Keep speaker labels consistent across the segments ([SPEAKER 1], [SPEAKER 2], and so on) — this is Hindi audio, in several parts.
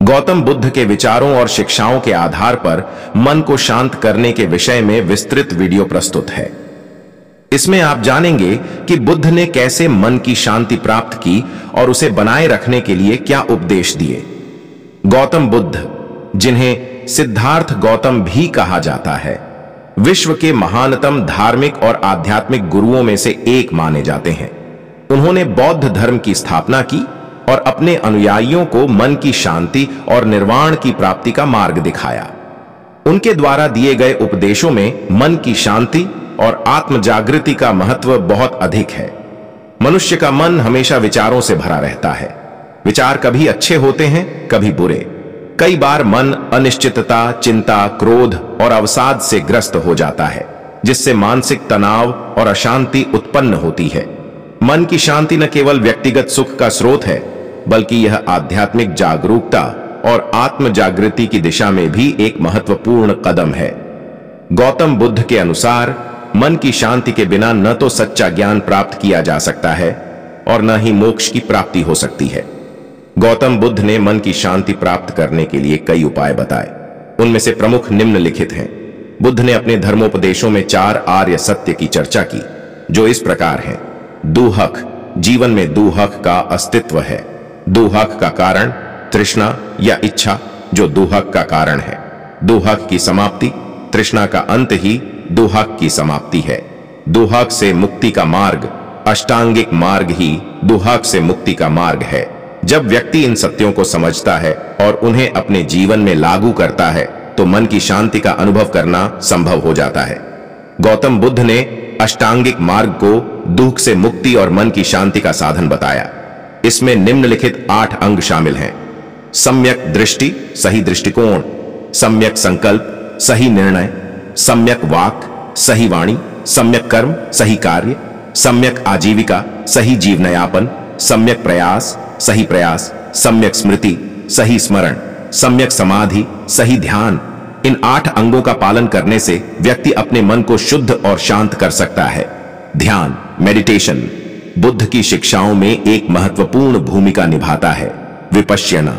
[SPEAKER 1] गौतम बुद्ध के विचारों और शिक्षाओं के आधार पर मन को शांत करने के विषय में विस्तृत वीडियो प्रस्तुत है। इसमें आप जानेंगे कि बुद्ध ने कैसे मन की शांति प्राप्त की और उसे बनाए रखने के लिए क्या उपदेश दिए। गौतम बुद्ध, जिन्हें सिद्धार्थ गौतम भी कहा जाता है, विश्व के महानतम धार्मिक और आध्यात्मिक गुरुओं में से एक माने जाते हैं। उन्होंने बौद्ध धर्म की स्थापना की और अपने अनुयायियों को मन की शांति और निर्वाण की प्राप्ति का मार्ग दिखाया। उनके द्वारा दिए गए उपदेशों में मन की शांति और आत्म जागृति का महत्व बहुत अधिक है। मनुष्य का मन हमेशा विचारों से भरा रहता है। विचार कभी अच्छे होते हैं, कभी बुरे। कई बार मन अनिश्चितता, चिंता, क्रोध और अवसाद से ग्रस्त हो जाता है, जिससे मानसिक तनाव और अशांति उत्पन्न होती है। मन की शांति न केवल व्यक्तिगत सुख का स्रोत है, बल्कि यह आध्यात्मिक जागरूकता और आत्म जागृति की दिशा में भी एक महत्वपूर्ण कदम है। गौतम बुद्ध के अनुसार मन की शांति के बिना न तो सच्चा ज्ञान प्राप्त किया जा सकता है और न ही मोक्ष की प्राप्ति हो सकती है। गौतम बुद्ध ने मन की शांति प्राप्त करने के लिए कई उपाय बताए। उनमें से प्रमुख निम्नलिखित हैं। बुद्ध ने अपने धर्मोपदेशों में 4 आर्य सत्य की चर्चा की, जो इस प्रकार हैं। दुहक, जीवन में दुहक का अस्तित्व है। दुहक का कारण तृष्णा या इच्छा, जो दुहक का कारण है। दुहक की समाप्ति, तृष्णा का अंत ही दुहक की समाप्ति है। दुहक से मुक्ति का मार्ग, अष्टांगिक मार्ग ही दुहक से मुक्ति का मार्ग है। जब व्यक्ति इन सत्यों को समझता है और उन्हें अपने जीवन में लागू करता है, तो मन की शांति का अनुभव करना संभव हो जाता है। गौतम बुद्ध ने अष्टांगिक मार्ग को दुख से मुक्ति और मन की शांति का साधन बताया। इसमें निम्नलिखित 8 अंग शामिल हैं। सम्यक दृष्टि, सही दृष्टिकोण। सम्यक संकल्प, सही निर्णय। सम्यक वाक, सही वाणी। सम्यक कर्म, सही कार्य। सम्यक आजीविका, सही जीवनयापन। सम्यक प्रयास, सही प्रयास। सम्यक स्मृति, सही स्मरण। सम्यक समाधि, सही ध्यान। इन 8 अंगों का पालन करने से व्यक्ति अपने मन को शुद्ध और शांत कर सकता है। ध्यान, मेडिटेशन, बुद्ध की शिक्षाओं में एक महत्वपूर्ण भूमिका निभाता है। विपश्यना,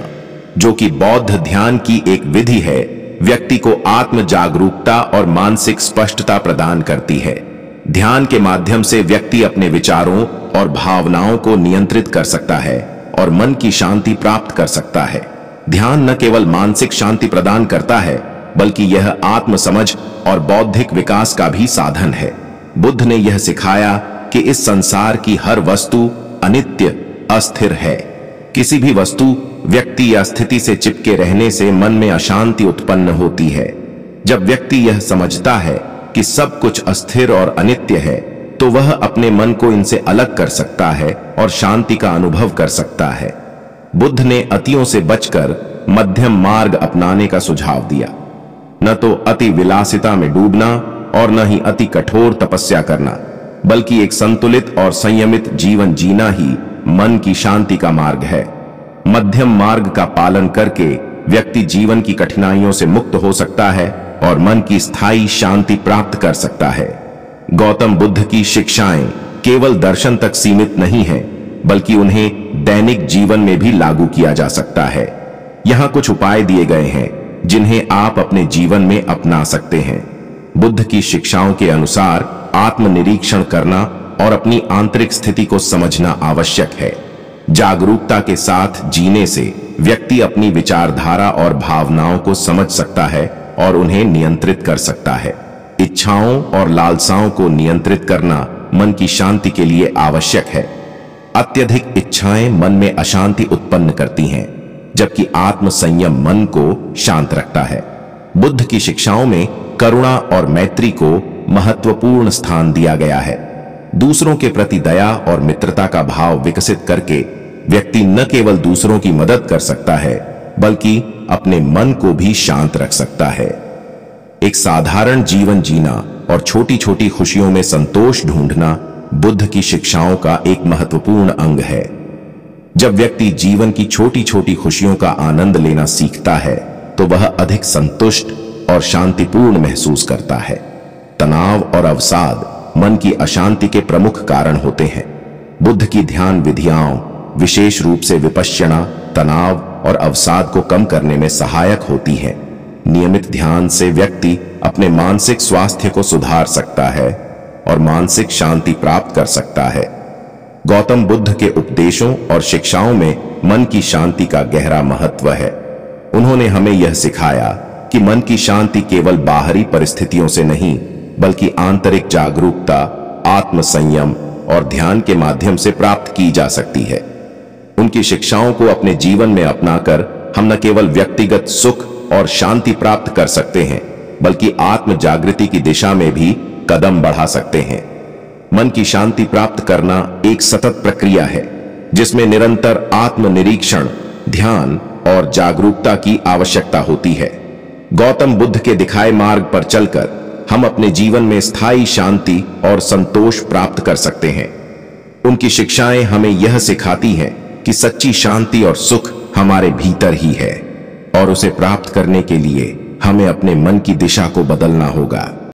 [SPEAKER 1] जो कि बौद्ध ध्यान की एक विधि है, व्यक्ति को आत्म जागरूकता और मानसिक स्पष्टता प्रदान करती है। ध्यान के माध्यम से व्यक्ति अपने विचारों और भावनाओं को नियंत्रित कर सकता है और मन की शांति प्राप्त कर सकता है। ध्यान न केवल मानसिक शांति प्रदान करता है, बल्कि यह आत्म समझ और बौद्धिक विकास का भी साधन है। बुद्ध ने यह सिखाया कि इस संसार की हर वस्तु अनित्य, अस्थिर है। किसी भी वस्तु, व्यक्ति या स्थिति से चिपके रहने से मन में अशांति उत्पन्न होती है। जब व्यक्ति यह समझता है कि सब कुछ अस्थिर और अनित्य है, तो वह अपने मन को इनसे अलग कर सकता है और शांति का अनुभव कर सकता है। बुद्ध ने अतियों से बचकर मध्यम मार्ग अपनाने का सुझाव दिया। न तो अति विलासिता में डूबना और न ही अति कठोर तपस्या करना, बल्कि एक संतुलित और संयमित जीवन जीना ही मन की शांति का मार्ग है। मध्यम मार्ग का पालन करके व्यक्ति जीवन की कठिनाइयों से मुक्त हो सकता है और मन की स्थायी शांति प्राप्त कर सकता है। गौतम बुद्ध की शिक्षाएं केवल दर्शन तक सीमित नहीं हैं, बल्कि उन्हें दैनिक जीवन में भी लागू किया जा सकता है। यहाँ कुछ उपाय दिए गए हैं जिन्हें आप अपने जीवन में अपना सकते हैं। बुद्ध की शिक्षाओं के अनुसार आत्मनिरीक्षण करना और अपनी आंतरिक स्थिति को समझना आवश्यक है। जागरूकता के साथ जीने से व्यक्ति अपनी विचारधारा और भावनाओं को समझ सकता है और उन्हें नियंत्रित कर सकता है। इच्छाओं और लालसाओं को नियंत्रित करना मन की शांति के लिए आवश्यक है। अत्यधिक इच्छाएं मन में अशांति उत्पन्न करती हैं, जबकि आत्म संयम मन को शांत रखता है। बुद्ध की शिक्षाओं में करुणा और मैत्री को महत्वपूर्ण स्थान दिया गया है। दूसरों के प्रति दया और मित्रता का भाव विकसित करके व्यक्ति न केवल दूसरों की मदद कर सकता है, बल्कि अपने मन को भी शांत रख सकता है। एक साधारण जीवन जीना और छोटी छोटी खुशियों में संतोष ढूंढना बुद्ध की शिक्षाओं का एक महत्वपूर्ण अंग है। जब व्यक्ति जीवन की छोटी छोटी खुशियों का आनंद लेना सीखता है, तो वह अधिक संतुष्ट और शांतिपूर्ण महसूस करता है। तनाव और अवसाद मन की अशांति के प्रमुख कारण होते हैं। बुद्ध की ध्यान विधियां, विशेष रूप से विपश्यना, तनाव और अवसाद को कम करने में सहायक होती हैं। नियमित ध्यान से व्यक्ति अपने मानसिक स्वास्थ्य को सुधार सकता है और मानसिक शांति प्राप्त कर सकता है। गौतम बुद्ध के उपदेशों और शिक्षाओं में मन की शांति का गहरा महत्व है। उन्होंने हमें यह सिखाया कि मन की शांति केवल बाहरी परिस्थितियों से नहीं, बल्कि आंतरिक जागरूकता, आत्मसंयम और ध्यान के माध्यम से प्राप्त की जा सकती है। उनकी शिक्षाओं को अपने जीवन में अपनाकर हम न केवल व्यक्तिगत सुख और शांति प्राप्त कर सकते हैं, बल्कि आत्म जागृति की दिशा में भी कदम बढ़ा सकते हैं। मन की शांति प्राप्त करना एक सतत प्रक्रिया है, जिसमें निरंतर आत्मनिरीक्षण, ध्यान और जागरूकता की आवश्यकता होती है। गौतम बुद्ध के दिखाए मार्ग पर चलकर हम अपने जीवन में स्थायी शांति और संतोष प्राप्त कर सकते हैं। उनकी शिक्षाएं हमें यह सिखाती हैं कि सच्ची शांति और सुख हमारे भीतर ही है और उसे प्राप्त करने के लिए हमें अपने मन की दिशा को बदलना होगा।